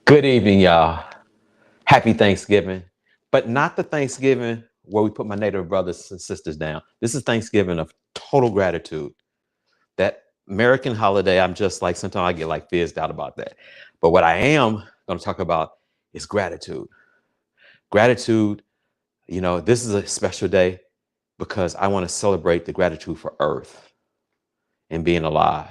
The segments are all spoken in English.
Good evening, y'all. Happy Thanksgiving, but not the Thanksgiving where we put my Native brothers and sisters down. This is Thanksgiving of total gratitude. That American holiday, I'm just like, sometimes I get like fizzed out about that. But what I am going to talk about is gratitude. Gratitude, this is a special day because I want to celebrate the gratitude for Earth and being alive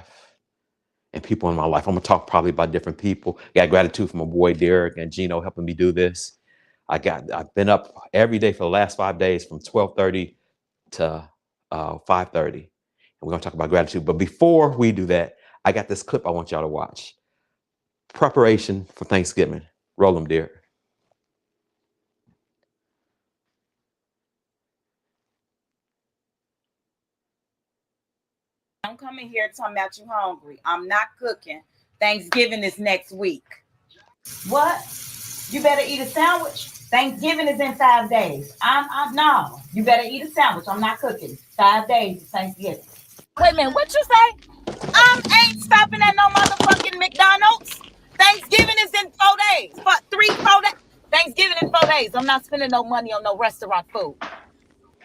and people in my life. I'm gonna talk probably about different people. Got gratitude for my boy Derek and Gino helping me do this. I've been up every day for the last 5 days from 12:30 to 5:30. And we're gonna talk about gratitude. But before we do that, I got this clip I want y'all to watch. Preparation for Thanksgiving. Roll them, Derek. Don't come in here talking about you hungry. I'm not cooking. Thanksgiving is next week. What? You better eat a sandwich. Thanksgiving is in 5 days. No. You better eat a sandwich. I'm not cooking. 5 days is Thanksgiving. Wait a minute. What you say? Ain't stopping at no motherfucking McDonald's. Thanksgiving is in 4 days. 4 days. Thanksgiving in 4 days. I'm not spending no money on no restaurant food.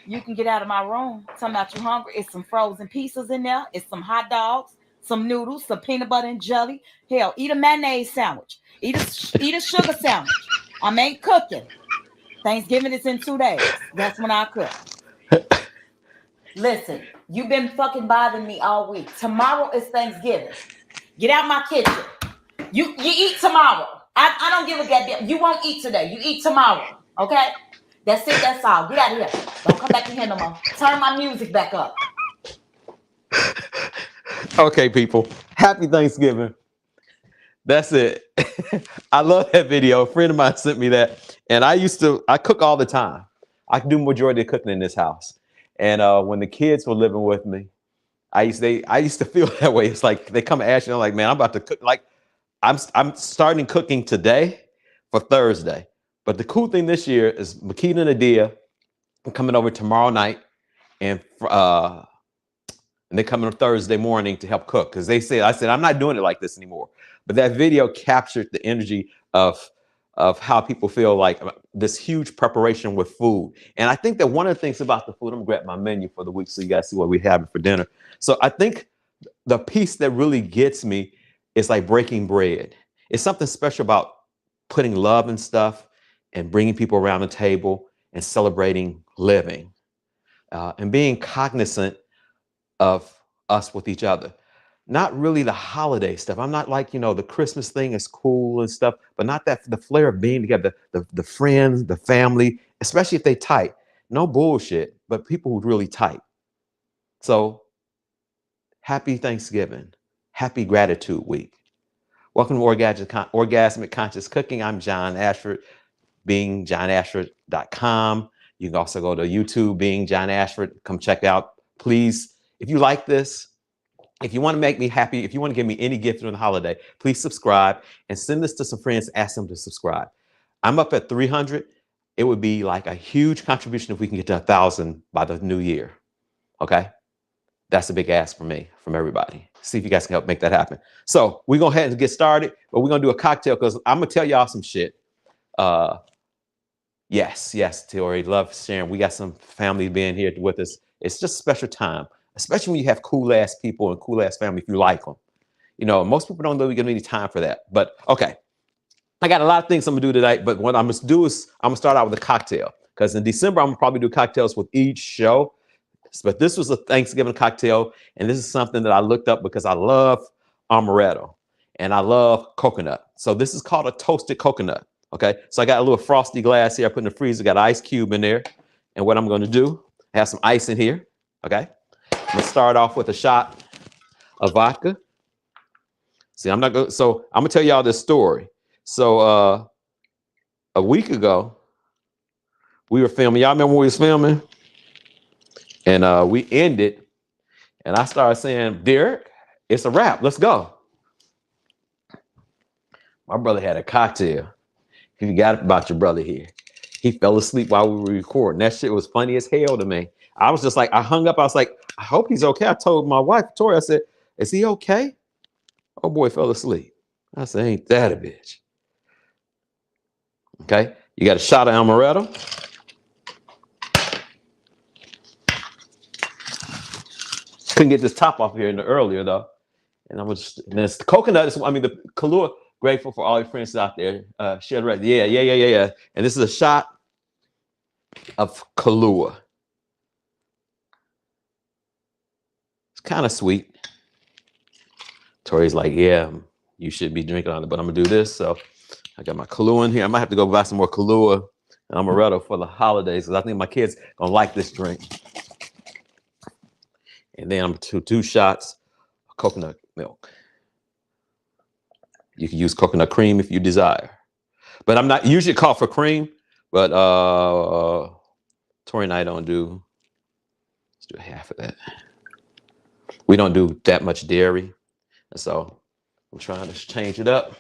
You can get out of my room. Talking about you hungry. It's some frozen pizzas in there. It's some hot dogs, some noodles, some peanut butter and jelly. Hell, eat a mayonnaise sandwich. Eat a sugar sandwich. I ain't cooking. Thanksgiving is in 2 days. That's when I cook. Listen, you've been fucking bothering me all week. Tomorrow is Thanksgiving. Get out my kitchen. You eat tomorrow. I don't give a goddamn. You won't eat today. You eat tomorrow. Okay? That's it. That's all. Get out of here. Don't come back in here no more. Turn my music back up. Okay, people. Happy Thanksgiving. That's it. I love that video. A friend of mine sent me that. And I cook all the time. I do majority of cooking in this house. And when the kids were living with me, I used to feel that way. It's like they come and ask you, I'm like, man, I'm about to cook. Like I'm starting cooking today for Thursday. But the cool thing this year is Makita and Adia are coming over tomorrow night, and they're coming on Thursday morning to help cook because I said I'm not doing it like this anymore. But that video captured the energy of how people feel like this huge preparation with food. And I think that one of the things about the food, I'm gonna grab my menu for the week so you guys see what we have for dinner. So I think the piece that really gets me is like breaking bread. It's something special about putting love and stuff and bringing people around the table and celebrating living and being cognizant of us with each other. Not really the holiday stuff. I'm not like, the Christmas thing is cool and stuff, but not the flair of being together, the friends, the family, especially if they tight. No bullshit, but people who really tight. So happy Thanksgiving. Happy Gratitude Week. Welcome to Orgasmic Conscious Cooking. I'm John Ashford, beingjohnashford.com. You can also go to YouTube, Being John Ashford. Come check out. Please, if you like this, if you want to make me happy, if you want to give me any gift during the holiday, please subscribe and send this to some friends. Ask them to subscribe. I'm up at 300. It would be like a huge contribution if we can get to 1,000 by the new year. Okay? That's a big ask for me, from everybody. See if you guys can help make that happen. So we're going to go ahead and get started, but we're going to do a cocktail because I'm going to tell y'all some shit. Yes, Tori, love sharing. We got some family being here with us. It's just a special time, especially when you have cool ass people and cool ass family if you like them. Most people don't really give any time for that. But okay, I got a lot of things I'm gonna do tonight. But what I'm gonna do is I'm gonna start out with a cocktail because in December I'm gonna probably do cocktails with each show. But this was a Thanksgiving cocktail, and this is something that I looked up because I love amaretto and I love coconut. So this is called a toasted coconut. Okay, so I got a little frosty glass here. I put in the freezer, got an ice cube in there. And what I'm going to do, I have some ice in here. Okay, I'm going to start off with a shot of vodka. See, I'm going to tell y'all this story. So a week ago, we were filming. Y'all remember when we was filming? And we ended, and I started saying, Derek, it's a wrap. Let's go. My brother had a cocktail. You forgot about your brother here. He fell asleep while we were recording. That shit was funny as hell to me. I was just like, I hung up. I was like, I hope he's okay. I told my wife, Tori, I said, is he okay? Oh boy, fell asleep. I said, ain't that a bitch? Okay, you got a shot of amaretto. Couldn't get this top off here in the earlier though. And I was, and it's the coconut. I mean, the Kahlua. Grateful for all your friends out there. Share the rest. Yeah. And this is a shot of Kahlua. It's kind of sweet. Tori's like, yeah, you should be drinking on it, but I'm gonna do this. So I got my Kahlua in here. I might have to go buy some more Kahlua and amaretto for the holidays because I think my kids gonna like this drink. And then I'm two shots of coconut milk. You can use coconut cream if you desire, but I'm not usually call for cream. But Tori and I don't do. Let's do half of that. We don't do that much dairy, and so I'm trying to change it up.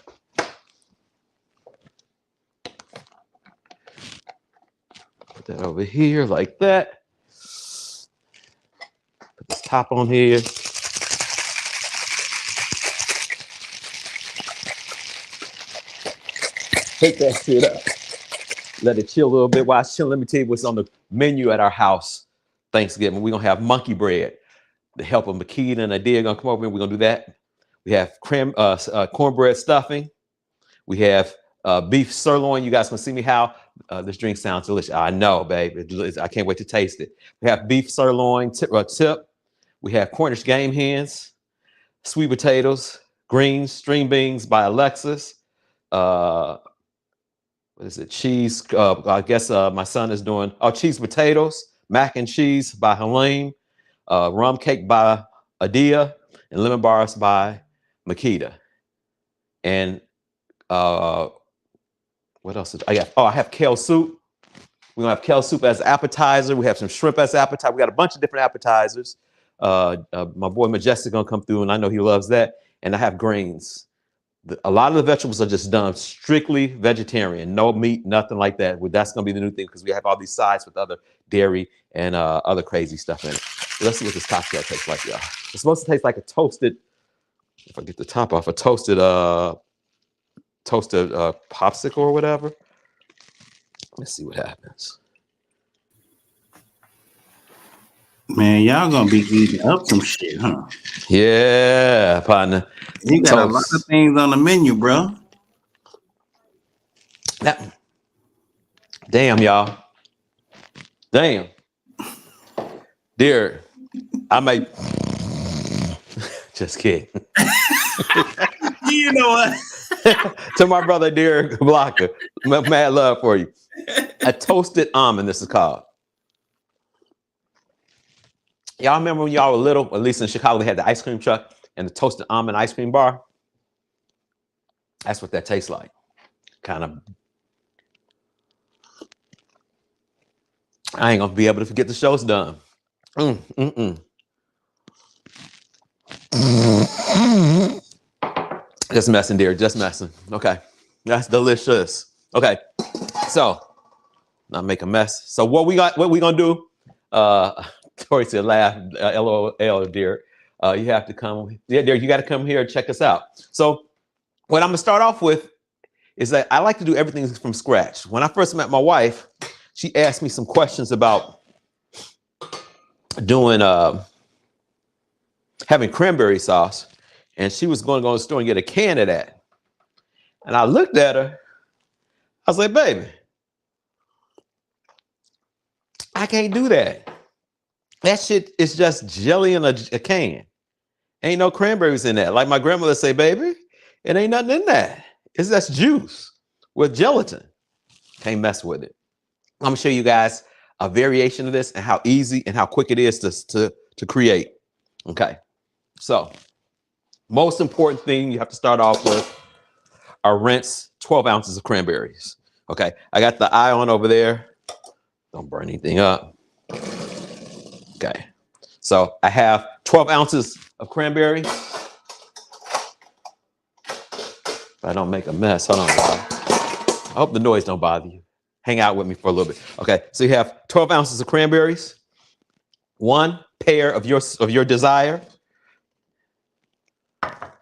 Put that over here like that. Put this top on here. Take that shit up. Let it chill a little bit. While it's chilling, let me tell you what's on the menu at our house Thanksgiving. We're going to have monkey bread. The help of Makita and Adia are going to come over and we're going to do that. We have cornbread stuffing. We have beef sirloin. You guys can see me how this drink sounds delicious. I know, babe. I can't wait to taste it. We have beef sirloin tip. We have Cornish game hens, sweet potatoes, greens, string beans by Alexis. What is it? Cheese. I guess my son is doing cheese potatoes, mac and cheese by Helene, rum cake by Adia, and lemon bars by Makita. And what else? I have kale soup. We're gonna have kale soup as appetizer. We have some shrimp as appetizer. We got a bunch of different appetizers. My boy Majestic gonna come through, and I know he loves that. And I have greens. A lot of the vegetables are just done strictly vegetarian, no meat, nothing like that. That's going to be the new thing because we have all these sides with other dairy and other crazy stuff in it. So let's see what this cocktail tastes like, y'all. It's supposed to taste like a toasted, if I get the top off, a toasted popsicle or whatever. Let's see what happens. Man, y'all gonna be eating up some shit, huh? Yeah, partner. You got a lot of things on the menu, bro. Damn, y'all. Damn. Dear, I might. Just kidding. You know what? To my brother, Derek Blocker. Mad love for you. A toasted almond, this is called. Y'all remember when y'all were little, at least in Chicago, they had the ice cream truck and the toasted almond ice cream bar? That's what that tastes like. Kind of. I ain't gonna be able to get the show's done. Just messing, dear. Just messing. Okay. That's delicious. Okay. So, not make a mess. So what we gonna do? Tori said, laugh, LOL, dear. You have to come. Yeah, dear, you got to come here and check us out. So what I'm going to start off with is that I like to do everything from scratch. When I first met my wife, she asked me some questions about doing, having cranberry sauce. And she was going to go to the store and get a can of that. And I looked at her. I was like, baby, I can't do that. That shit is just jelly in a can. Ain't no cranberries in that. Like my grandmother say, baby, it ain't nothing in that. It's just juice with gelatin. Can't mess with it. I'm gonna show you guys a variation of this and how easy and how quick it is to create. Okay, so most important thing you have to start off with are rinse 12 ounces of cranberries. Okay, I got the eye on over there. Don't burn anything up. Okay, so I have 12 ounces of cranberry. If I don't make a mess, hold on, y'all. I hope the noise don't bother you. Hang out with me for a little bit. Okay, so you have 12 ounces of cranberries, one pear of your desire, a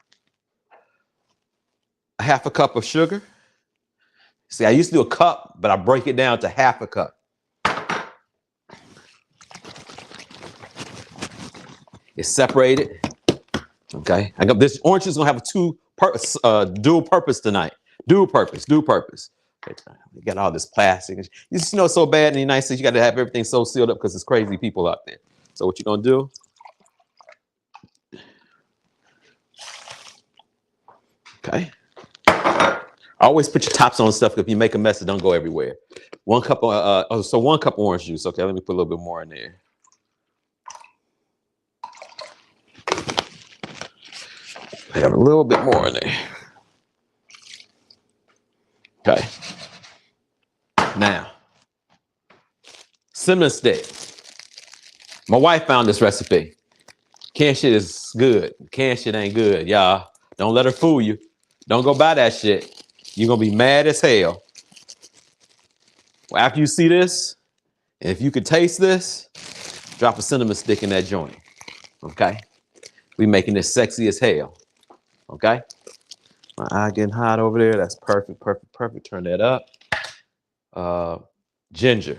half a cup of sugar, See, I used to do a cup, but I break it down to half a cup. It's separated. Okay. I got this orange is gonna have a dual purpose tonight. Dual purpose. Okay, we got all this plastic. You just know it's so bad in the United States, you got to have everything so sealed up because there's crazy people out there. So what you gonna do? Okay. Always put your tops on stuff. If you make a mess, it don't go everywhere. 1 cup of 1 cup orange juice. Okay, let me put a little bit more in there. I have a little bit more in there. Okay. Now, cinnamon stick. My wife found this recipe. Canned shit is good. Canned shit ain't good, y'all. Don't let her fool you. Don't go buy that shit. You're gonna be mad as hell. Well, after you see this, and if you could taste this, drop a cinnamon stick in that joint. Okay? We making this sexy as hell. Okay? My eye getting hot over there. That's perfect. Turn that up. Ginger.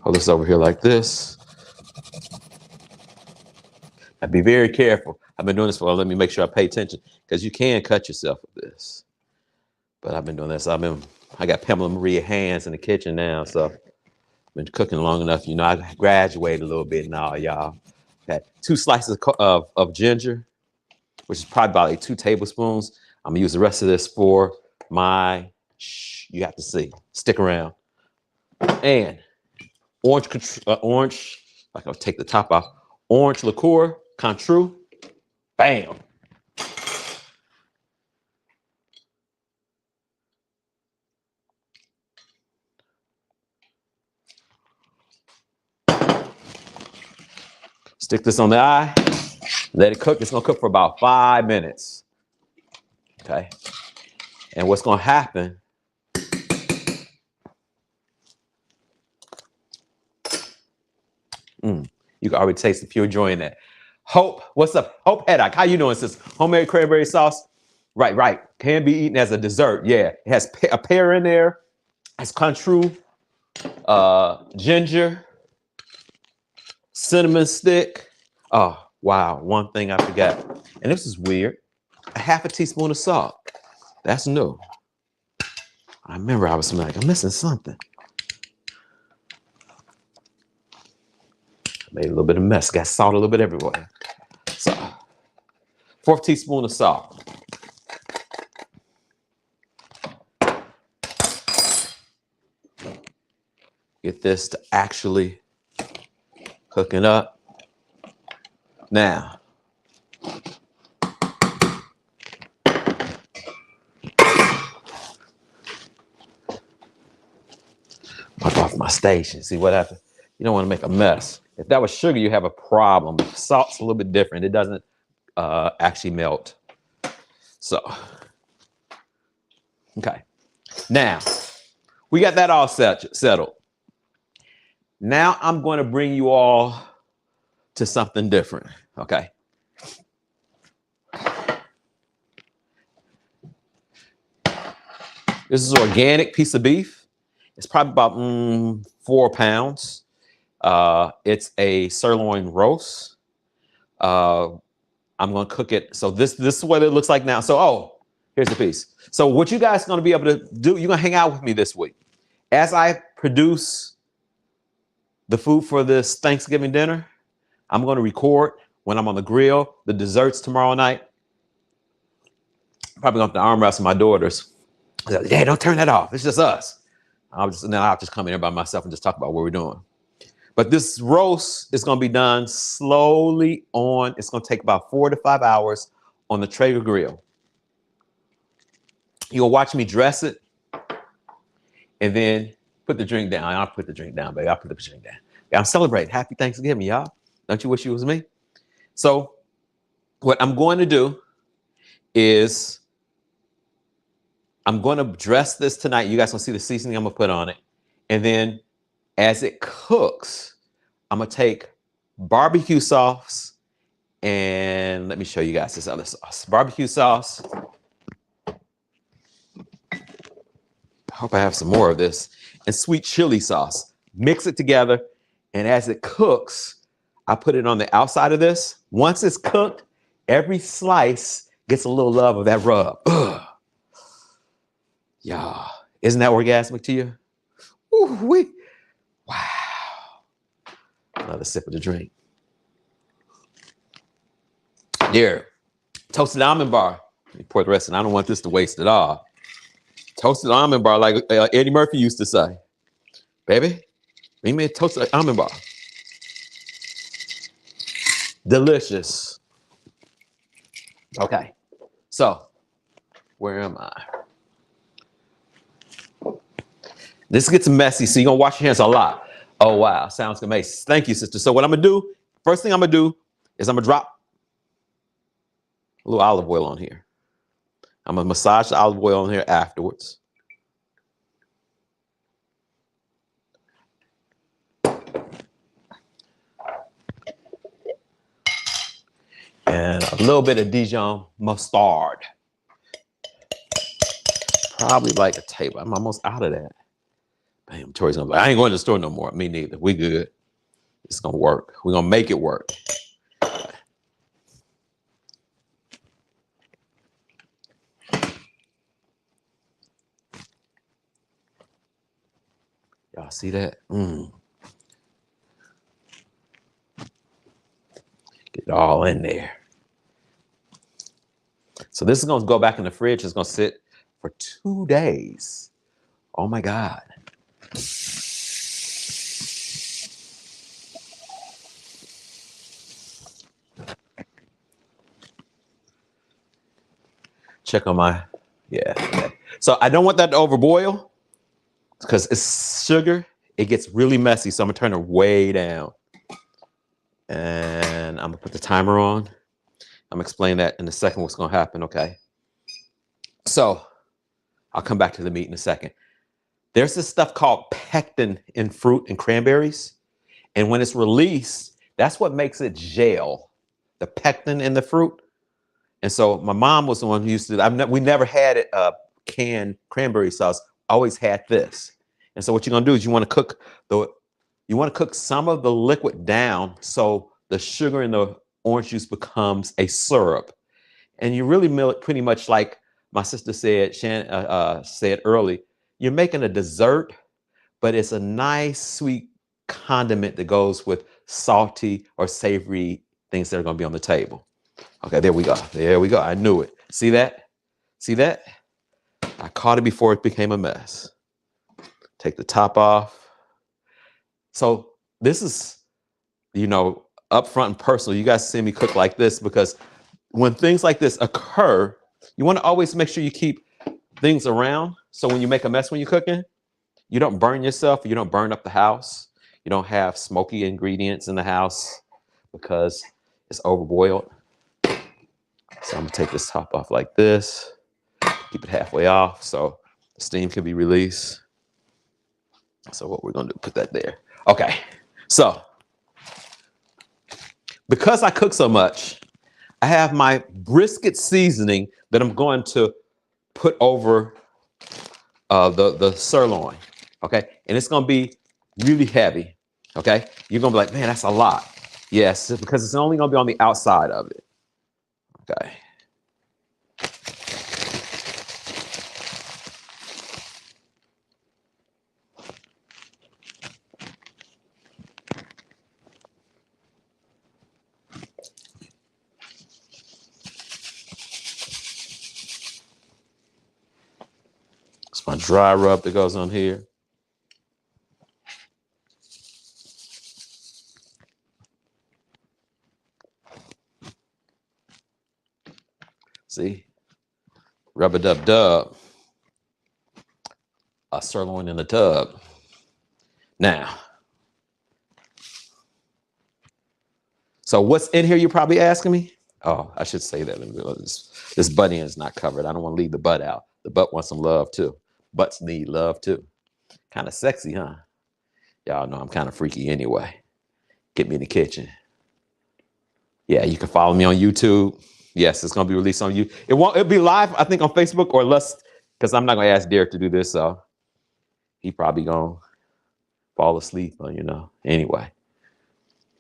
Hold this over here like this. Now be very careful. I've been doing this for, let me make sure I pay attention because you can cut yourself with this. But I've been doing this. I got Pamela Maria hands in the kitchen now, so I've been cooking long enough. You know, I graduated a little bit now, y'all. Got 2 slices of ginger, which is probably about like 2 tablespoons. I'm gonna use the rest of this for my, you have to see, stick around. And orange, like I'll take the top off, orange liqueur, Cointreau, bam. Stick this on the eye, let it cook. It's gonna cook for about 5 minutes. Okay. And what's gonna happen, you can already taste the pure joy in that. Hope, what's up? Hope Haddock, how you doing, sis? Homemade cranberry sauce? Right. Can be eaten as a dessert. Yeah, it has a pear in there. It's Cointreau, ginger, cinnamon stick. Oh, wow. One thing I forgot. And this is weird. A half a teaspoon of salt. That's new. I remember I was like, I'm missing something. Made a little bit of mess. Got salt a little bit everywhere. So, 1/4 teaspoon of salt. Get this to actually cooking up. Now, wipe off my station. See what happened? You don't want to make a mess. If that was sugar, you have a problem. Salt's a little bit different. It doesn't actually melt. So, okay. Now, we got that all settled. Now I'm going to bring you all to something different, okay? This is an organic piece of beef. It's probably about 4 pounds. It's a sirloin roast. I'm going to cook it. So this is what it looks like now. So, here's the piece. So what you guys are going to be able to do, you're going to hang out with me this week. As I produce the food for this Thanksgiving dinner, I'm going to record when I'm on the grill, the desserts tomorrow night. Probably going to have to arm wrestle my daughters. Yeah, don't turn that off. It's just us. I'll just come in here by myself and just talk about what we're doing. But this roast is going to be done slowly on. It's going to take about 4 to 5 hours on the Traeger grill. You'll watch me dress it and then put the drink down. I'll put the drink down, baby. I'll put the drink down. I'm celebrating. Happy Thanksgiving, y'all. Don't you wish it was me? So what I'm going to do is I'm going to dress this tonight. You guys can see the seasoning I'm going to put on it. And then as it cooks, I'm going to take barbecue sauce and let me show you guys this other sauce. Barbecue sauce. I hope I have some more of this. And sweet chili sauce. Mix it together. And as it cooks, I put it on the outside of this. Once it's cooked, every slice gets a little love of that rub. Ugh. Yeah. Isn't that orgasmic to you? Ooh-wee. Wow. Another sip of the drink. There. Toasted almond bar. Let me pour the rest in. I don't want this to waste it all. Toasted almond bar, like Eddie Murphy used to say. Baby, make me a toasted almond bar. Delicious. Okay. So, where am I? This gets messy, so you're going to wash your hands a lot. Oh, wow. Sounds amazing. Thank you, sister. So what I'm going to do, first thing I'm going to do is I'm going to drop a little olive oil on here. I'm going to massage the olive oil on here afterwards. And a little bit of Dijon mustard. Probably like a table. I'm almost out of that. Bam, Tori's gonna be like, I ain't going to the store no more. Me neither. We good. It's gonna work. We're gonna make it work. Y'all see that? Get it all in there. So this is gonna go back in the fridge. It's gonna sit for 2 days. Oh my God. Check on my, yeah. So I don't want that to overboil because it's sugar. It gets really messy. So I'm gonna turn it way down. And I'm gonna put the timer on. I'm gonna explain that in a second what's gonna happen, okay? So I'll come back to the meat in a second. There's this stuff called pectin in fruit and cranberries. And when it's released, that's what makes it gel, the pectin in the fruit. And so my mom was the one who used to, we never had it, canned cranberry sauce, always had this. And so what you're gonna do is you wanna cook some of the liquid down so the sugar in the orange juice becomes a and you really mill it pretty much like my sister said, said early, you're making a dessert, but it's a nice sweet condiment that goes with salty or savory things that are going to be on the table. Okay, there we go. There we go. I knew it. See that? See that? I caught it before it became a mess. Take the top off. So this is, you know, upfront and personal. You guys see me cook like this because when things like this occur, you want to always make sure you keep things around. So when you make a mess when you're cooking, you don't burn yourself. You don't burn up the house. You don't have smoky ingredients in the house because it's overboiled. So I'm gonna take this top off like this. Keep it halfway off so the steam can be released. So what we're gonna do, put that there. Okay, so because I cook so much, I have my brisket seasoning that I'm going to put over the sirloin, okay? And it's gonna be really heavy, okay? You're gonna be like, man, that's a lot. Yes, because it's only gonna be on the outside of it, okay? It's my dry rub that goes on here. See, rub-a-dub-dub, a sirloin in the tub. Now, so what's in here, you're probably asking me? Oh, I should say that. This butt end is not covered. I don't want to leave the butt out. The butt wants some love too. Butts need love too. Kind of sexy, huh? Y'all know I'm kind of freaky anyway. Get me in the kitchen. Yeah, you can follow me on YouTube. Yes, it's gonna be released on you. It'll be live, I think, on Facebook or less, because I'm not gonna ask Derek to do this. So he probably gonna fall asleep or, anyway,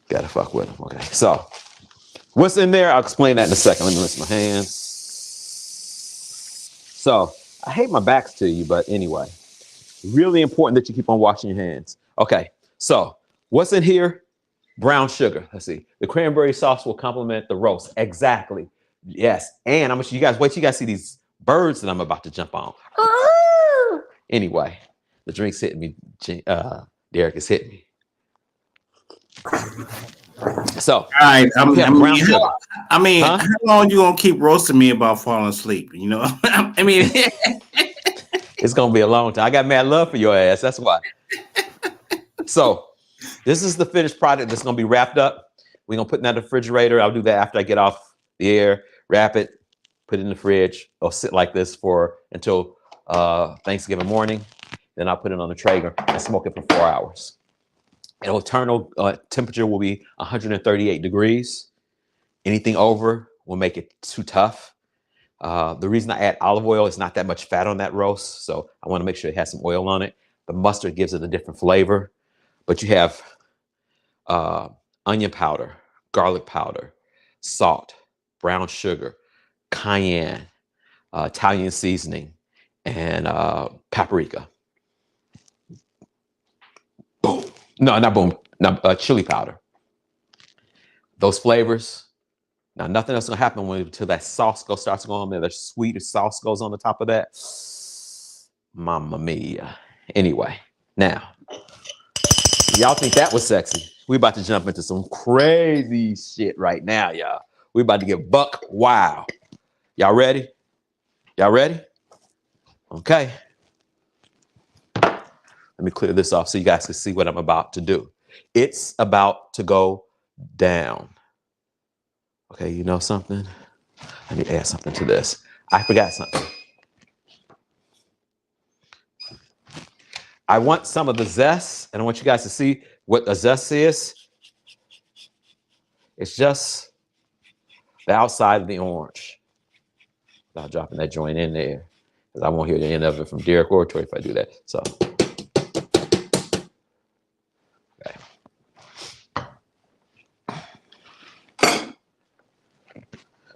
gotta fuck with him. Okay, so what's in there? I'll explain that in a second. Let me rinse my hands. So I hate my backs to you, but anyway, really important that you keep on washing your hands. Okay, so what's in here? Brown sugar. Let's see. The cranberry sauce will complement the roast. Exactly. Yes. And I'm gonna you guys wait till you guys see these birds that I'm about to jump on. Anyway, the drink's hitting me. Derek is hitting me. So, all right. how long you gonna keep roasting me about falling asleep? I mean, it's gonna be a long time. I got mad love for your ass. That's why. So, this is the finished product that's gonna be wrapped up. We're gonna put it in that refrigerator. I'll do that after I get off the air. Wrap it, put it in the fridge. It'll sit like this until Thanksgiving morning. Then I'll put it on the Traeger and smoke it for 4 hours. Internal temperature will be 138 degrees. Anything over will make it too tough. The reason I add olive oil is not that much fat on that roast, so I want to make sure it has some oil on it. The mustard gives it a different flavor. But you have onion powder, garlic powder, salt, brown sugar, cayenne, Italian seasoning, and paprika. Boom. No, not boom. No, chili powder. Those flavors. Now, nothing else gonna happen until that sauce starts going on there. The sweet sauce goes on the top of that. Mamma mia. Anyway, now, y'all think that was sexy? We about to jump into some crazy shit right now, y'all. We about to get buck wild. Y'all ready? Y'all ready? Okay. Let me clear this off so you guys can see what I'm about to do. It's about to go down. Okay, you know something? Let me add something to this. I forgot something. I want some of the zest, and I want you guys to see what the zest is. It's just the outside of the orange. I'm dropping that joint in there because I won't hear the end of it from Derek or Troy if I do that. So, okay.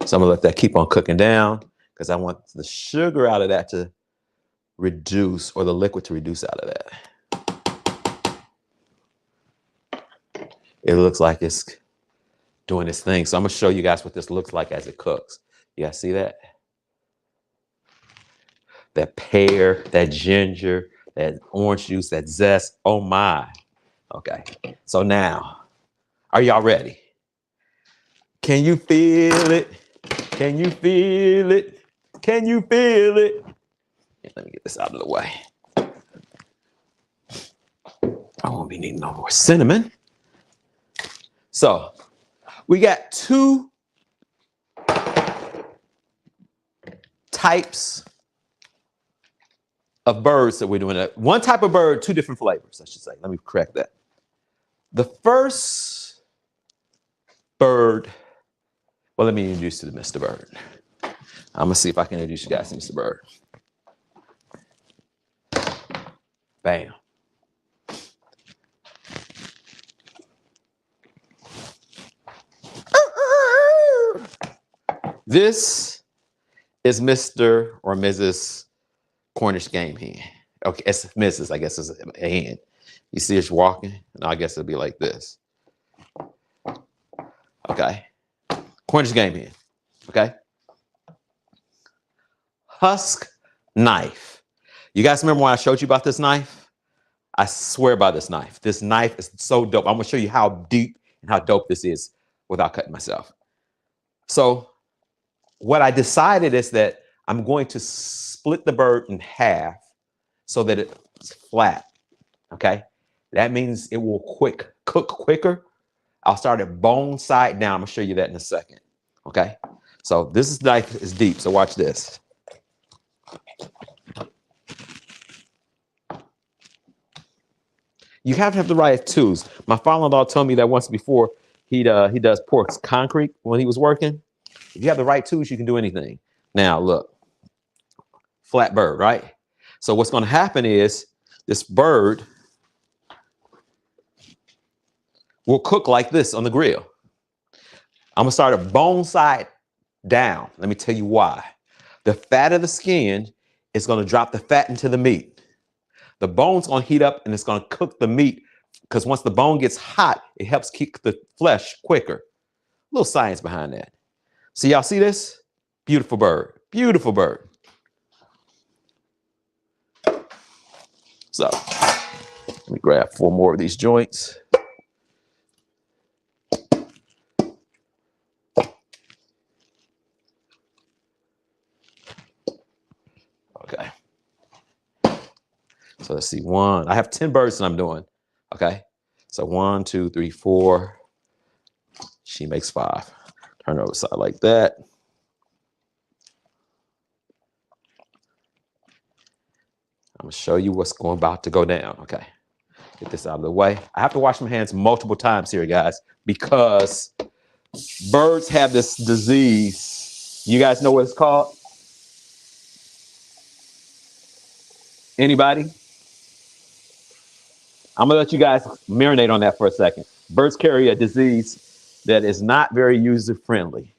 So I'm gonna let that keep on cooking down because I want the sugar out of that to reduce, or the liquid to reduce out of that. It looks like it's doing its thing. So I'm gonna show you guys what this looks like as it cooks. You guys see that? That pear, that ginger, that orange juice, that zest. Oh my. Okay. So now, are y'all ready? Can you feel it? Can you feel it? Can you feel it? Let me get this out of the way. I won't be needing no more cinnamon. So we got two types of birds that we're doing. One type of bird, two different flavors, I should say. Let me correct that. The first bird, well, let me introduce you to Mr. Bird. I'm gonna see if I can introduce you guys to Mr. Bird. Bam. This is Mr. or Mrs. Cornish game hen. Okay, it's Mrs. I guess it's a hen. You see us walking, and I guess it'll be like this. Okay. Cornish game hen. Okay. Husk knife. You guys remember when I showed you about this knife? I swear by this knife. This knife is so dope. I'm gonna show you how deep and how dope this is without cutting myself. So what I decided is that I'm going to split the bird in half so that it's flat, okay? That means it will cook quicker. I'll start at bone side down. I'm gonna show you that in a second, okay? So this knife is deep, so watch this. You have to have the right tools. My father-in-law told me that once before. He does pork concrete when he was working. If you have the right tools, you can do anything. Now look, flat bird, right? So what's going to happen is this bird will cook like this on the grill. I'm gonna start it bone side down. Let me tell you why. The fat of the skin is gonna drop the fat into the meat. The bone's gonna heat up and it's gonna cook the meat because once the bone gets hot, it helps keep the flesh quicker. A little science behind that. So y'all see this? Beautiful bird, beautiful bird. So let me grab 4 more of these joints. Okay. So let's see, 1. I have 10 birds that I'm doing. Okay. So 1, 2, 3, 4. She makes 5. Turn it over side like that. I'm gonna show you what's about to go down. Okay. Get this out of the way. I have to wash my hands multiple times here, guys, because birds have this disease. You guys know what it's called? Anybody? I'm gonna let you guys marinate on that for a second. Birds carry a disease that is not very user-friendly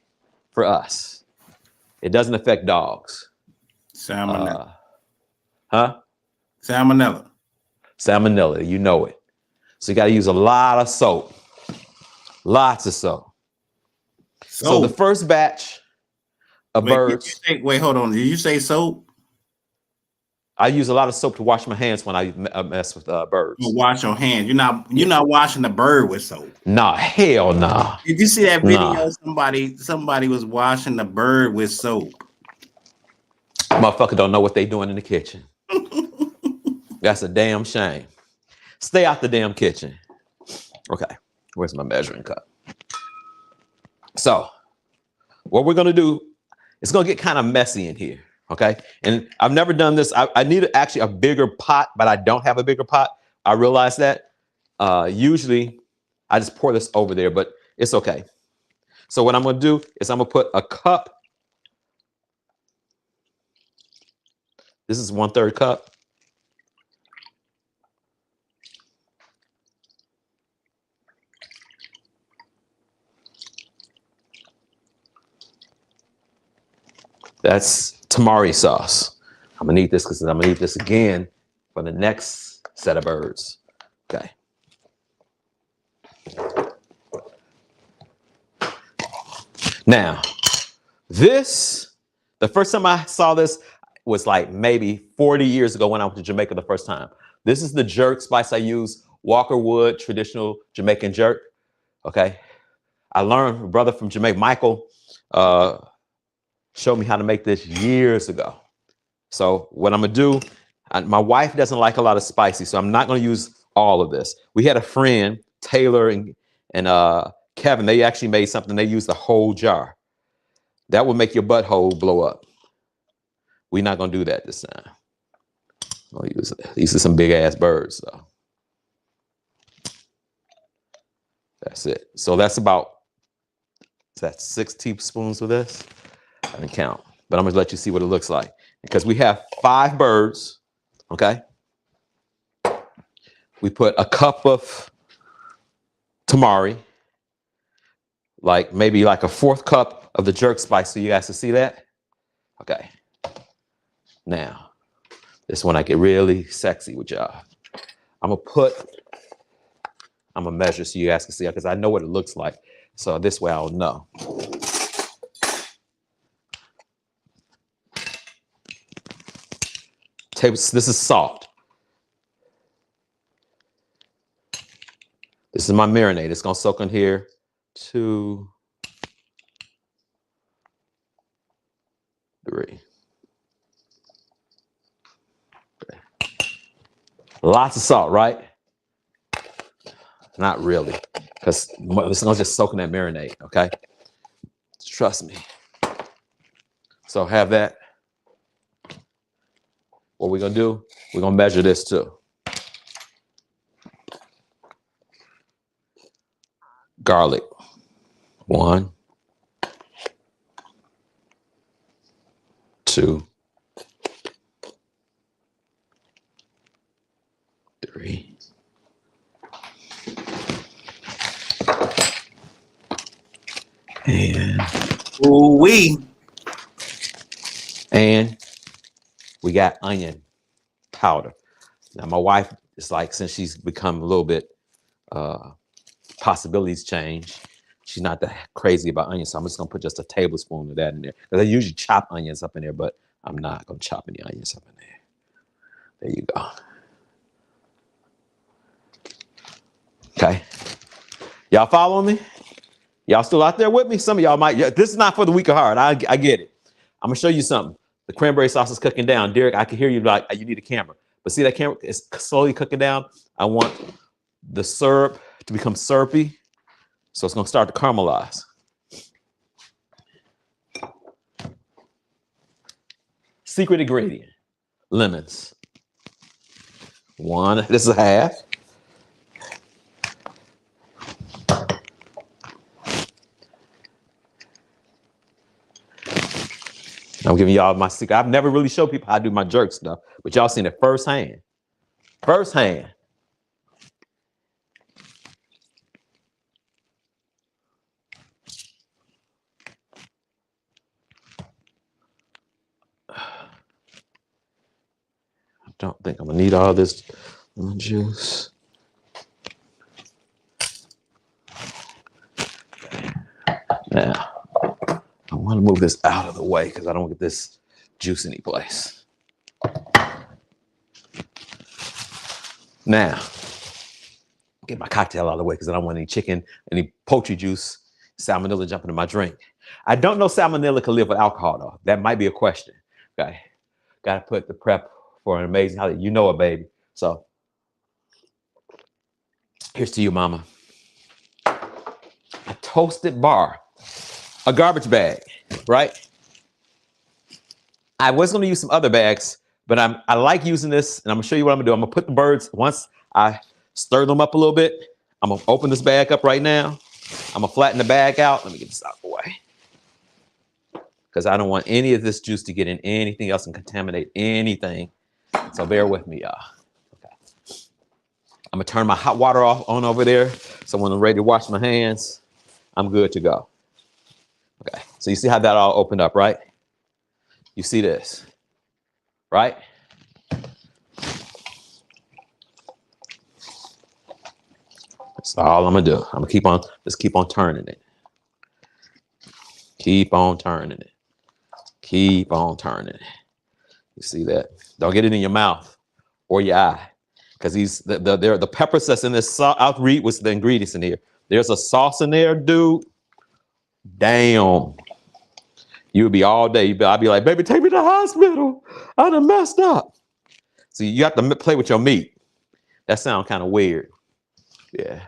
for us. It doesn't affect dogs. Salmonella. Huh? Salmonella. Salmonella, you know it. So you gotta use a lot of soap. Lots of soap. So the first batch of birds. Wait, hold on. Did you say soap? I use a lot of soap to wash my hands when I mess with birds. You wash your hands. You're not washing the bird with soap. Nah, hell nah. Did you see that video? Nah. Somebody was washing the bird with soap. Motherfucker don't know what they doing in the kitchen. That's a damn shame. Stay out the damn kitchen. Okay, where's my measuring cup? So what we're gonna do, it's gonna get kind of messy in here. Okay, and I've never done this. I need actually a bigger pot, but I don't have a bigger pot. I realize that. Usually I just pour this over there, but it's okay. So what I'm gonna do is I'm gonna put a cup. This is 1/3 cup. That's tamari sauce. I'm gonna need this because I'm gonna need this again for the next set of birds. Okay. Now, the first time I saw this was like maybe 40 years ago when I went to Jamaica the first time. This is the jerk spice I use, Walker Wood, traditional Jamaican jerk. Okay. I learned from a brother from Jamaica, Michael, showed me how to make this years ago. So what I'm gonna do, my wife doesn't like a lot of spicy, so I'm not gonna use all of this. We had a friend, Taylor and Kevin, they actually made something, they used the whole jar. That would make your butthole blow up. We're not gonna do that this time. I'll use it. These are some big ass birds though. That's it. So that's 6 teaspoons of this. I didn't count, but I'm gonna let you see what it looks like. Because we have 5 birds, okay? We put a cup of tamari, like maybe like a 1/4 cup of the jerk spice, so you guys can see that. Okay. Now, this is when I get really sexy with y'all. I'm gonna measure so you guys can see it because I know what it looks like. So this way I'll know. This is salt. This is my marinade. It's gonna soak in here 2, 3. Okay. Lots of salt, right? Not really, because it's gonna just soak in that marinade, okay? Trust me. So have that. What we're gonna do, we're gonna measure this too. Garlic. 1, 2, Ooh-wee. And we got onion powder. Now my wife is like, since she's become a little bit possibilities change, she's not that crazy about onions, so I'm just gonna put just a tablespoon of that in there. Because I usually chop onions up in there, but I'm not gonna chop any onions up in there. There you go. Okay. Y'all following me? Y'all still out there with me? Some of y'all might. Yeah, this is not for the weak of heart. I get it. I'm gonna show you something. The cranberry sauce is cooking down. Derek, I can hear you like you need a camera. But see that camera is slowly cooking down. I want the syrup to become syrupy. So it's gonna start to caramelize. Secret ingredient, lemons. One, this is a half. I'm giving y'all my secret. I've never really showed people how to do my jerk stuff, but y'all seen it firsthand. Firsthand. I don't think I'm gonna need all this lemon juice. Now, I want to move this out of the way because I don't get this juice anyplace. Now, get my cocktail out of the way because I don't want any chicken, any poultry juice, salmonella jumping in my drink. I don't know salmonella can live with alcohol though. That might be a question. Okay, got to put the prep for an amazing holiday. You know it, baby. So here's to you, mama. A toasted bar, a garbage bag, right? I was going to use some other bags, but I like using this, and I'm going to show you what I'm going to do. I'm going to put the birds, once I stir them up a little bit, I'm going to open this bag up right now. I'm going to flatten the bag out. Let me get this out of the way. Because I don't want any of this juice to get in anything else and contaminate anything. So bear with me, y'all. Okay. I'm going to turn my hot water off on over there. So when I'm ready to wash my hands, I'm good to go. Okay. So you see how that all opened up, right? You see this, right? That's all I'm gonna do. I'm gonna just keep on turning it. Keep on turning it. Keep on turning it. You see that? Don't get it in your mouth or your eye, because the peppers that's in this. I'll read what's the ingredients in here. There's a sauce in there, dude. Damn. You would be all day. I'd be like, baby, take me to the hospital. I done messed up. So you have to play with your meat. That sounds kind of weird. Yeah.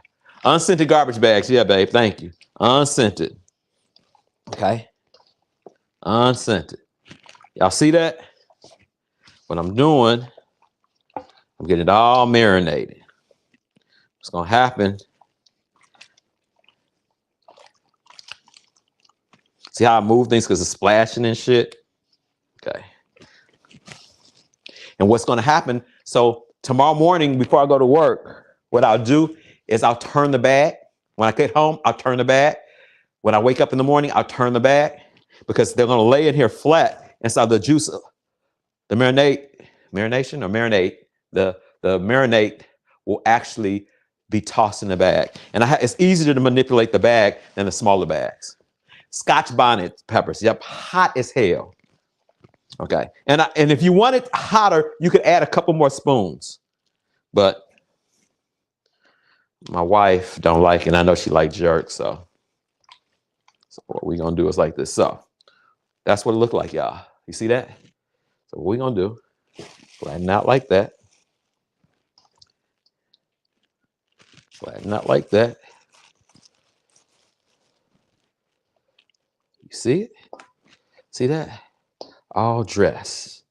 Unscented garbage bags. Yeah, babe. Thank you. Unscented. Okay. Unscented. Y'all see that? What I'm doing, I'm getting it all marinated. What's going to happen? See how I move things because it's splashing and shit? Okay. And what's going to happen, so tomorrow morning before I go to work, what I'll do is I'll turn the bag. When I get home, I'll turn the bag. When I wake up in the morning, I'll turn the bag because they're going to lay in here flat inside the juice, the marinade will actually be tossed in the bag. And it's easier to manipulate the bag than the smaller bags. Scotch bonnet peppers. Yep, hot as hell. Okay, and if you want it hotter, you could add a couple more spoons. But my wife don't like it, and I know she likes jerk, so what we're gonna do is like this. So that's what it looked like, y'all. You see that? So what we're gonna do, flatten out like that. Flatten out like that. You see it? See that? All dressed.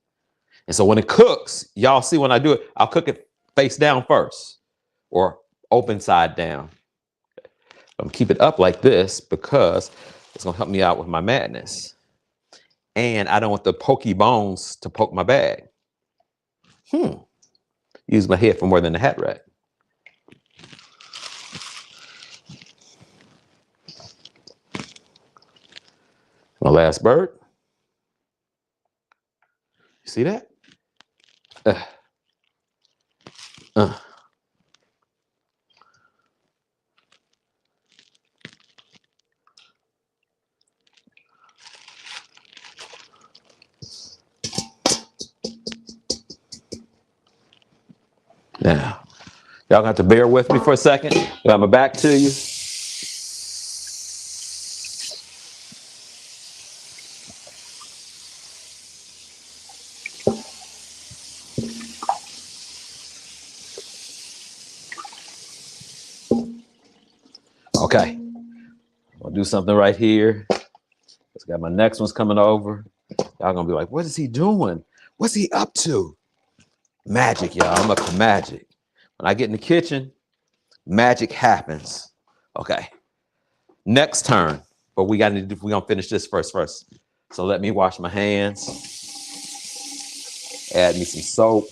And so when it cooks, y'all see when I do it, I'll cook it face down first or open side down. I'm gonna keep it up like this because it's gonna help me out with my madness. And I don't want the pokey bones to poke my bag. Use my head for more than the hat rack. My last bird. You see that? Uh. Now, y'all got to bear with me for a second. Got my back to you. Okay, I'm gonna do something right here. Just got my next one's coming over. Y'all gonna be like, what is he doing? What's he up to? Magic, y'all. I'm up to magic. When I get in the kitchen, magic happens. Okay. Next turn. But we're gonna finish this first. So let me wash my hands. Add me some soap.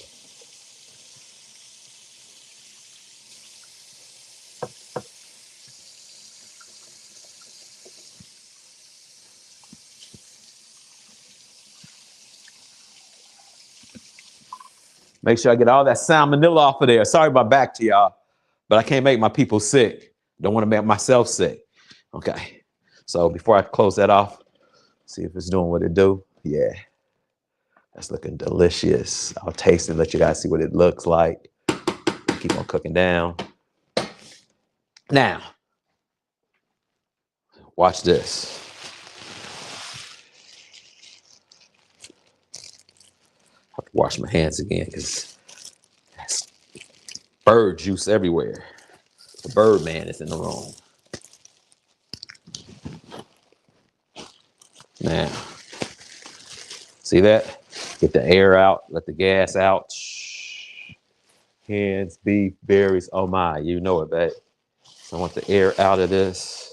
Make sure I get all that salmonella off of there. Sorry about back to y'all, but I can't make my people sick. Don't want to make myself sick. Okay. So before I close that off, see if it's doing what it do. Yeah. That's looking delicious. I'll taste it, let you guys see what it looks like. Keep on cooking down. Now, watch this. I have to wash my hands again because that's bird juice everywhere. The bird man is in the room. Now, see that? Get the air out, let the gas out. Hens, beef, berries, oh my, you know it, babe. So I want the air out of this.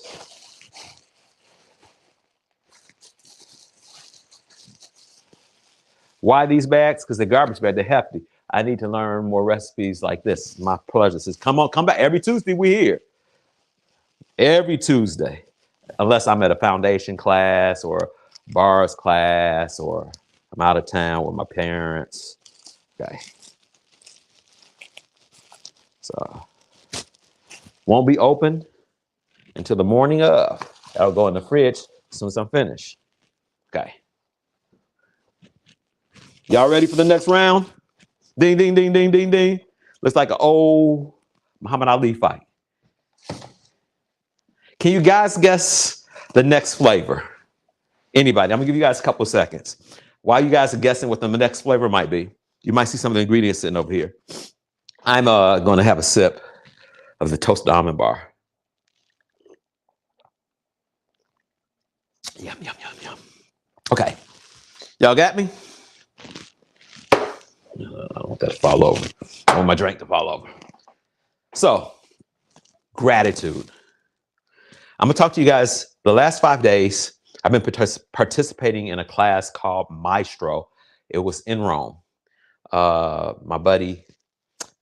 Why these bags? Because they're garbage bags, they're hefty. I need to learn more recipes like this. My pleasure says, come on, come back. Every Tuesday we're here. Every Tuesday. Unless I'm at a foundation class or bars class or I'm out of town with my parents. Okay. So, won't be open until the morning of. That'll go in the fridge as soon as I'm finished. Okay. Y'all ready for the next round? Ding, ding, ding, ding, ding, ding. Looks like an old Muhammad Ali fight. Can you guys guess the next flavor? Anybody? I'm gonna give you guys a couple of seconds. While you guys are guessing what the next flavor might be, you might see some of the ingredients sitting over here. I'm gonna have a sip of the toasted almond bar. Yum, yum, yum, yum. Okay, y'all got me? I don't want that to fall over. I want my drink to fall over. So, gratitude. I'm gonna talk to you guys the last 5 days. I've been participating in a class called Maestro. It was in Rome. My buddy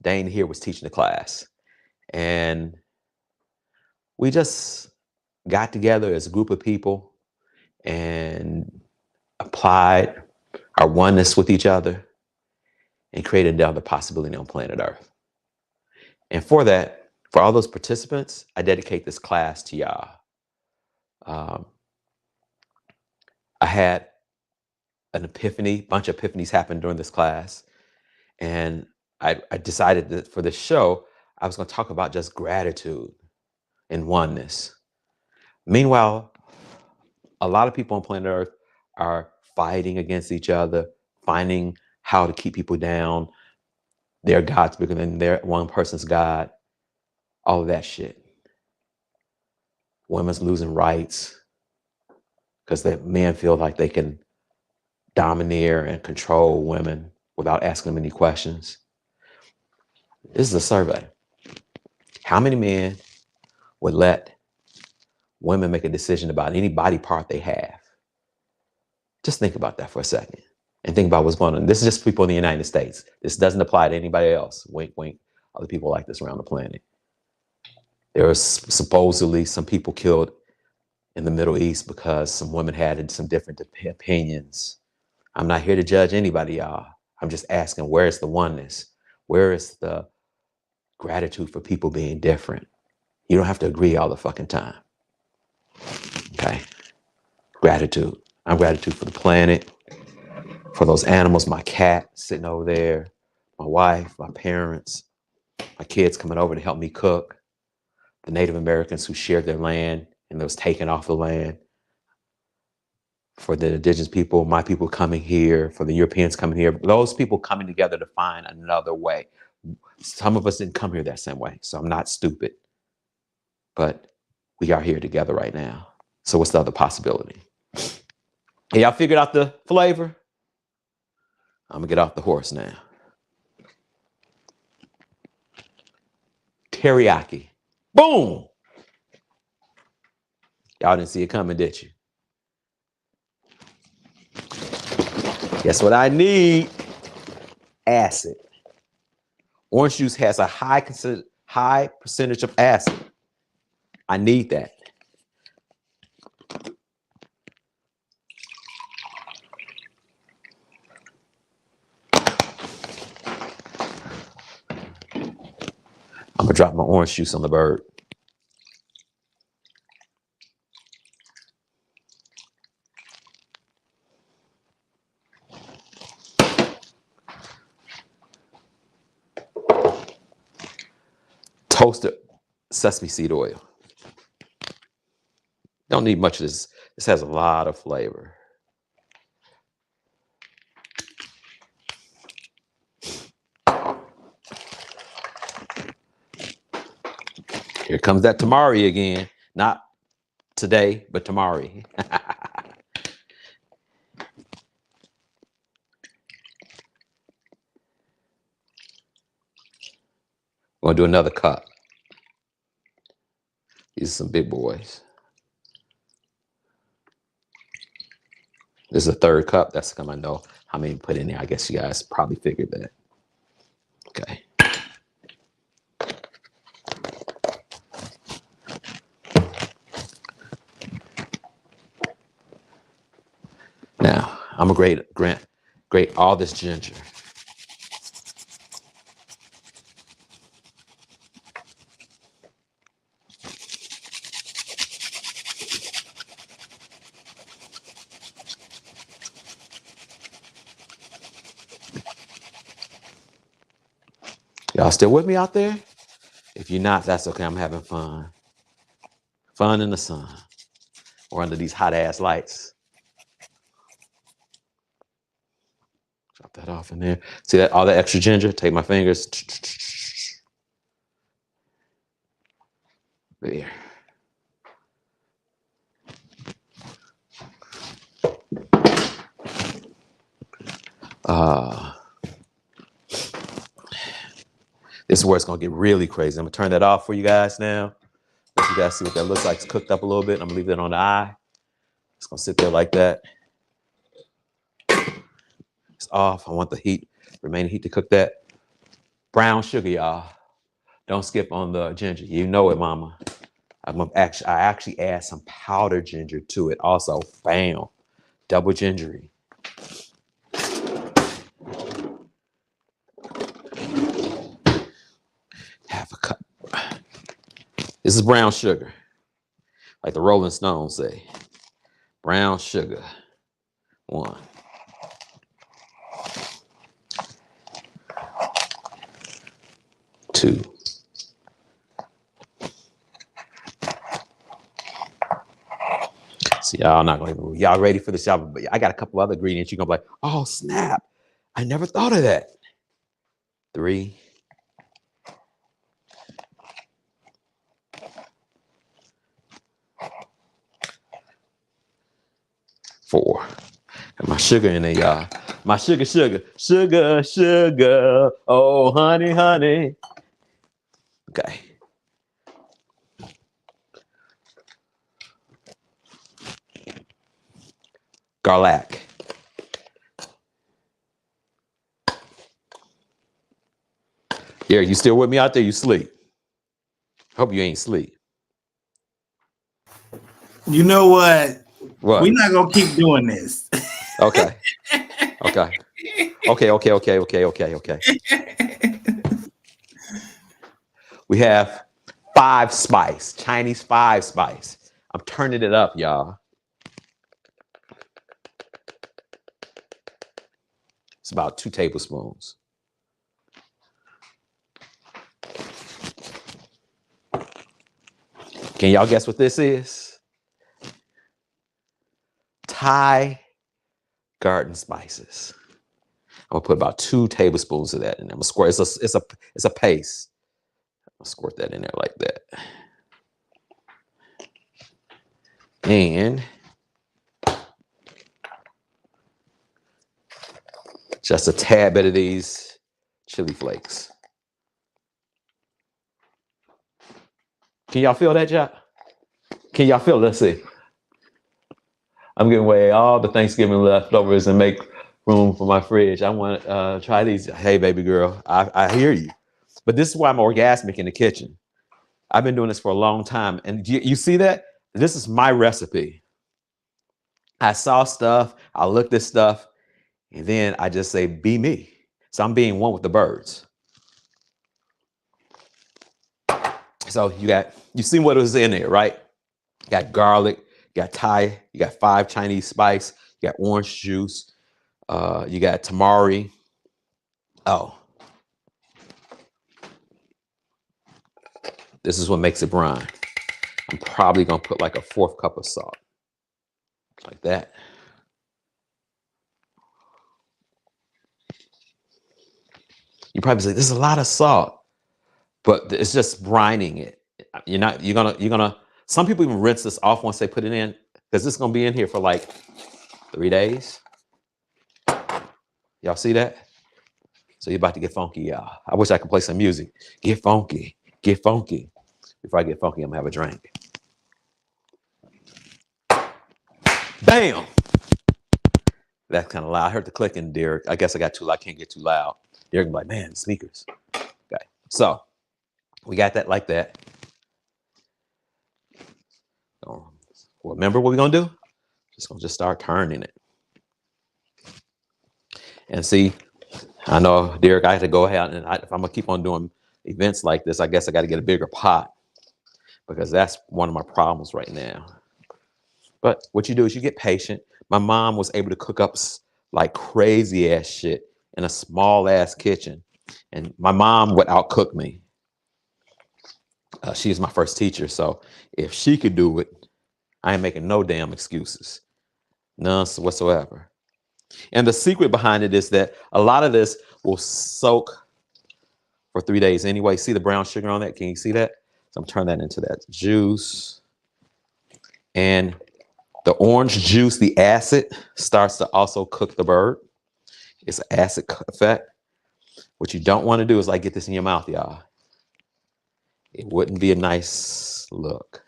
Dane here was teaching the class. And we just got together as a group of people and applied our oneness with each other and created another possibility on planet Earth. And for that, for all those participants, I dedicate this class to y'all. I had an epiphany, bunch of epiphanies happened during this class. And I decided that for this show, I was going to talk about just gratitude and oneness. Meanwhile, a lot of people on planet Earth are fighting against each other, finding how to keep people down. Their God's bigger than their one person's God. All of that shit. Women's losing rights because the men feel like they can domineer and control women without asking them any questions. This is a survey. How many men would let women make a decision about any body part they have? Just think about that for a second and think about what's going on. This is just people in the United States. This doesn't apply to anybody else. Wink, wink. Other people like this around the planet. There was supposedly some people killed in the Middle East because some women had some different opinions. I'm not here to judge anybody, y'all. I'm just asking, where's the oneness? Where is the gratitude for people being different? You don't have to agree all the fucking time. Okay? Gratitude. I'm gratitude for the planet, for those animals, my cat sitting over there, my wife, my parents, my kids coming over to help me cook, the Native Americans who shared their land and was taken off the land, for the indigenous people, my people coming here, for the Europeans coming here, those people coming together to find another way. Some of us didn't come here that same way, so I'm not stupid. But we are here together right now. So what's the other possibility? Hey, y'all figured out the flavor? I'm gonna get off the horse now. Teriyaki. Boom! Y'all didn't see it coming, did you? Guess what I need? Acid. Orange juice has a high percentage of acid. I need that. I'm gonna drop my orange juice on the bird. Toasted sesame seed oil. Don't need much of this. This has a lot of flavor. Here comes that tamari again. Not today, but tamari. We're gonna do another cup. These are some big boys. This is a third cup. That's come I know how many put in there. I guess you guys probably figured that. Okay. Now I'm gonna grate all this ginger. Y'all still with me out there? If you're not, that's okay. I'm having fun. Fun in the sun or under these hot ass lights. Drop that off in there. See that all that extra ginger? Take my fingers. There. This is where it's gonna get really crazy. I'm gonna turn that off for you guys now. Let you guys see what that looks like. It's cooked up a little bit. I'm gonna leave that on the eye. It's gonna sit there like that. It's off. I want the heat, remaining heat to cook that. Brown sugar, y'all. Don't skip on the ginger. You know it, mama. I actually add some powdered ginger to it also. Bam. Double gingery. Half a cup. This is brown sugar. Like the Rolling Stones say. Brown sugar. 1. 2. See, y'all not gonna even, y'all ready for this? But I got a couple other ingredients. You're gonna be like, oh snap. I never thought of that. 3. 4. Got my sugar in there, y'all. My sugar. Oh, honey. Okay. Garlic. Yeah, you still with me out there? You sleep? Hope you ain't sleep. You know what? What? We're not gonna keep doing this. Okay. Okay. Okay. We have 5 spice, Chinese 5 spice. I'm turning it up, y'all. It's about 2 tablespoons. Can y'all guess what this is? Thai garden spices. I'm gonna put about 2 tablespoons of that in there. I'm gonna squirt. It's a paste. I'll squirt that in there like that. And just a tad bit of these chili flakes. Can y'all feel that, Jack? Can y'all feel it? Let's see. I'm giving away all the Thanksgiving leftovers and make room for my fridge. I want to try these. Hey, baby girl, I hear you. But this is why I'm orgasmic in the kitchen. I've been doing this for a long time. And you see that? This is my recipe. I saw stuff, I looked at stuff, and then I just say, be me. So I'm being one with the birds. So you see what was in there, right? You got garlic, you got Thai, you got 5 Chinese spice, you got orange juice, you got tamari. Oh, this is what makes it brine. I'm probably gonna put like a 1/4 cup of salt, like that. You probably say this is a lot of salt, but it's just brining it. You're gonna. Some people even rinse this off once they put it in, because this is gonna be in here for like 3 days. Y'all see that? So you're about to get funky, y'all. I wish I could play some music. Get funky, get funky. Before I get funky, I'm gonna have a drink. Bam! That's kind of loud. I heard the clicking, Derek. I guess I got too loud. I can't get too loud. Derek be like, man, the speakers. Okay, so we got that like that. Remember what we're gonna do? Just start turning it. And see, I know, Derek, I have to go ahead and if I'm gonna keep on doing events like this, I guess I got to get a bigger pot, because that's one of my problems right now. But what you do is you get patient. My mom was able to cook up like crazy ass shit in a small ass kitchen, and my mom would outcook me. She was my first teacher, so if she could do it, I ain't making no damn excuses, none whatsoever. And the secret behind it is that a lot of this will soak for 3 days anyway. See the brown sugar on that? Can you see that? So I'm turning that into that juice. And the orange juice, the acid, starts to also cook the bird. It's an acid effect. What you don't want to do is like get this in your mouth, y'all. It wouldn't be a nice look.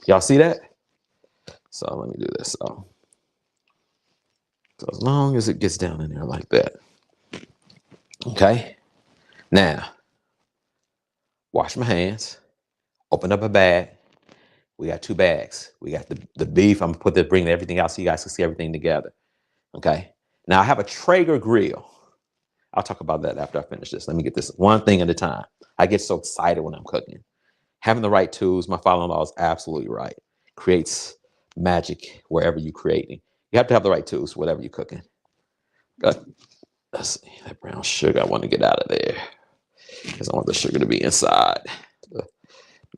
Y'all see that? So let me do this. So as long as it gets down in there like that. Okay. Now, wash my hands. Open up a bag. We got 2 bags. We got the beef. I'm gonna bring everything out so you guys can see everything together. Okay. Now I have a Traeger grill. I'll talk about that after I finish this. Let me get this one thing at a time. I get so excited when I'm cooking. Having the right tools, my father-in-law is absolutely right. Creates magic wherever you're creating. You have to have the right tools, whatever you're cooking. Let's see, that brown sugar, I want to get out of there, because I want the sugar to be inside the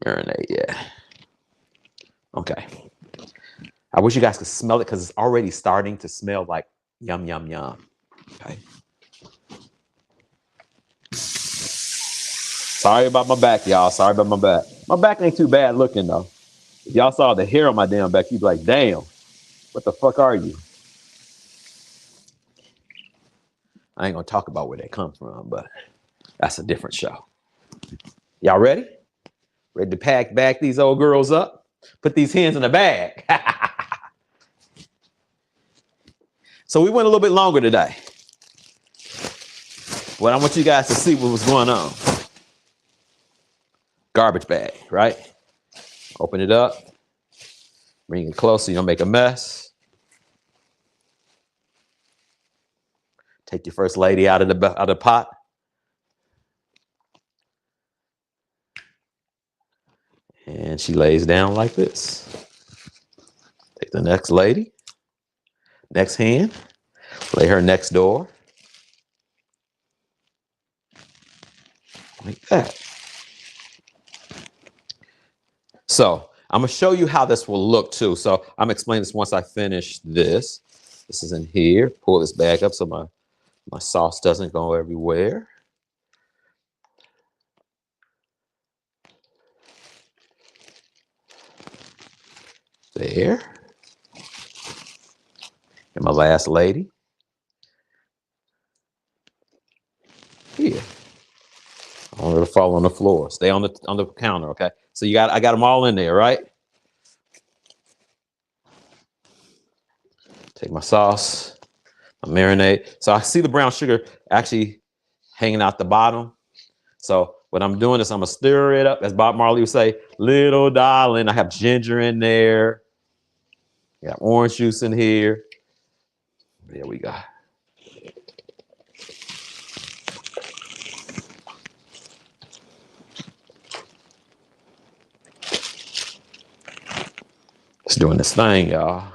marinade, yeah. Okay. I wish you guys could smell it, because it's already starting to smell like yum, yum, yum. Okay. Sorry about my back, y'all. Sorry about my back. My back ain't too bad looking, though. If y'all saw the hair on my damn back, you'd be like, damn, what the fuck are you? I ain't gonna talk about where they come from, but that's a different show. Y'all ready? Ready to back these old girls up? Put these hens in a bag. So we went a little bit longer today. But I want you guys to see what was going on. Garbage bag, right? Open it up. Bring it close so you don't make a mess. Take your first lady out of the pot. And she lays down like this. Take the next lady, next hand, lay her next door. Like that. So I'm gonna show you how this will look too. So I'm gonna explain this once I finish this. This is in here. Pull this bag up so my sauce doesn't go everywhere. There. And my last lady. Here. I don't let it fall on the floor. Stay on the counter, okay? So I got them all in there, right? Take my sauce, my marinade. So I see the brown sugar actually hanging out the bottom. So what I'm doing is I'm gonna stir it up, as Bob Marley would say, little darling. I have ginger in there. Got orange juice in here. There we go. It's doing this thing, y'all.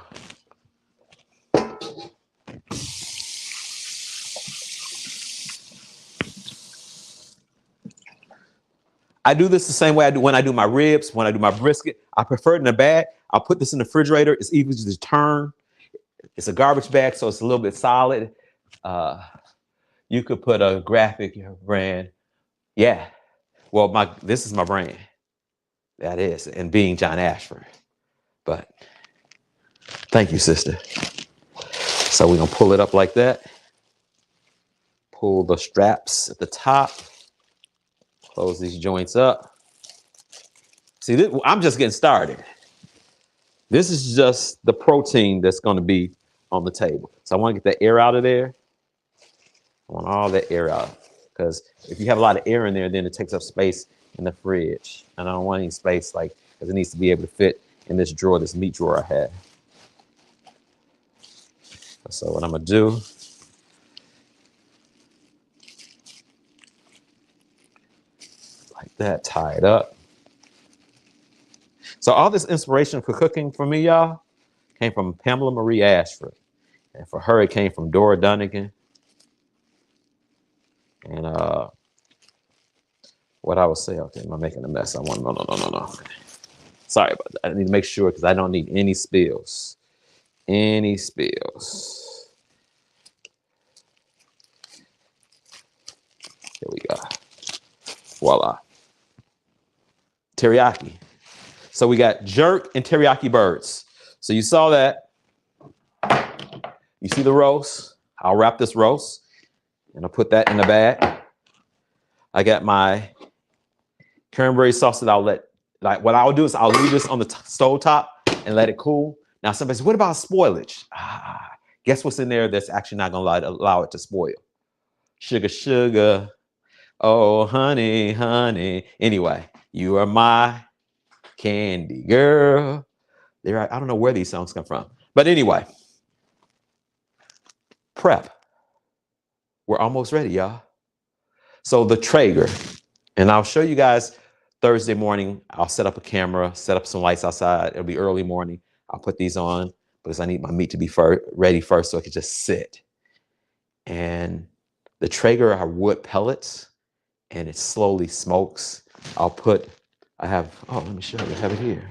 I do this the same way I do when I do my ribs, when I do my brisket. I prefer it in a bag. I'll put this in the refrigerator. It's easy to turn. It's a garbage bag, so it's a little bit solid. You could put a graphic brand. Yeah. Well, this is my brand. That is, and being John Ashford. But thank you, sister. So we're gonna pull it up like that. Pull the straps at the top. Close these joints up. See, I'm just getting started. This is just the protein that's going to be on the table. So I want to get the air out of there. I want all that air out. Because if you have a lot of air in there, then it takes up space in the fridge. And I don't want any space, because it needs to be able to fit in this drawer, this meat drawer I have. So what I'm going to do, like that, tie it up. So all this inspiration for cooking for me, y'all, came from Pamela Marie Ashford. And for her, it came from Dora Dunnigan. And what I would say, okay, am I making a mess? No. Sorry about that. I need to make sure because I don't need any spills. Any spills. Here we go. Voila. Teriyaki. So we got jerk and teriyaki birds. So you saw that. You see the roast. I'll wrap this roast and I'll put that in the bag. I got my cranberry sauce that I'll what I'll do is I'll leave this on the stove top and let it cool. Now somebody says, what about spoilage? Guess what's in there that's actually not gonna allow it to spoil? Sugar, sugar. Oh, honey, honey. Anyway, you are my candy girl. I don't know where these songs come from. But anyway, prep. We're almost ready, y'all. So the Traeger, and I'll show you guys Thursday morning. I'll set up a camera, set up some lights outside. It'll be early morning. I'll put these on because I need my meat to be ready first so it can just sit. And the Traeger are wood pellets and it slowly smokes. Let me show you, I have it here.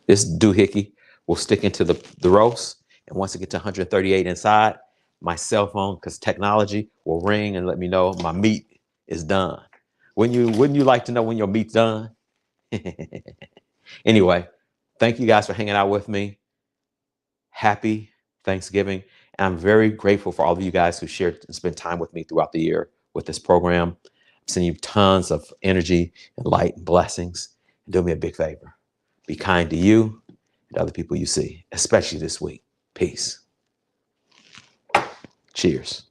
This doohickey will stick into the roast. And once it gets to 138 inside, my cell phone, because technology, will ring and let me know my meat is done. Wouldn't you like to know when your meat's done? Anyway, thank you guys for hanging out with me. Happy Thanksgiving. And I'm very grateful for all of you guys who shared and spent time with me throughout the year with this program. I'm sending you tons of energy and light and blessings. And do me a big favor. Be kind to you and other people you see, especially this week. Peace. Cheers.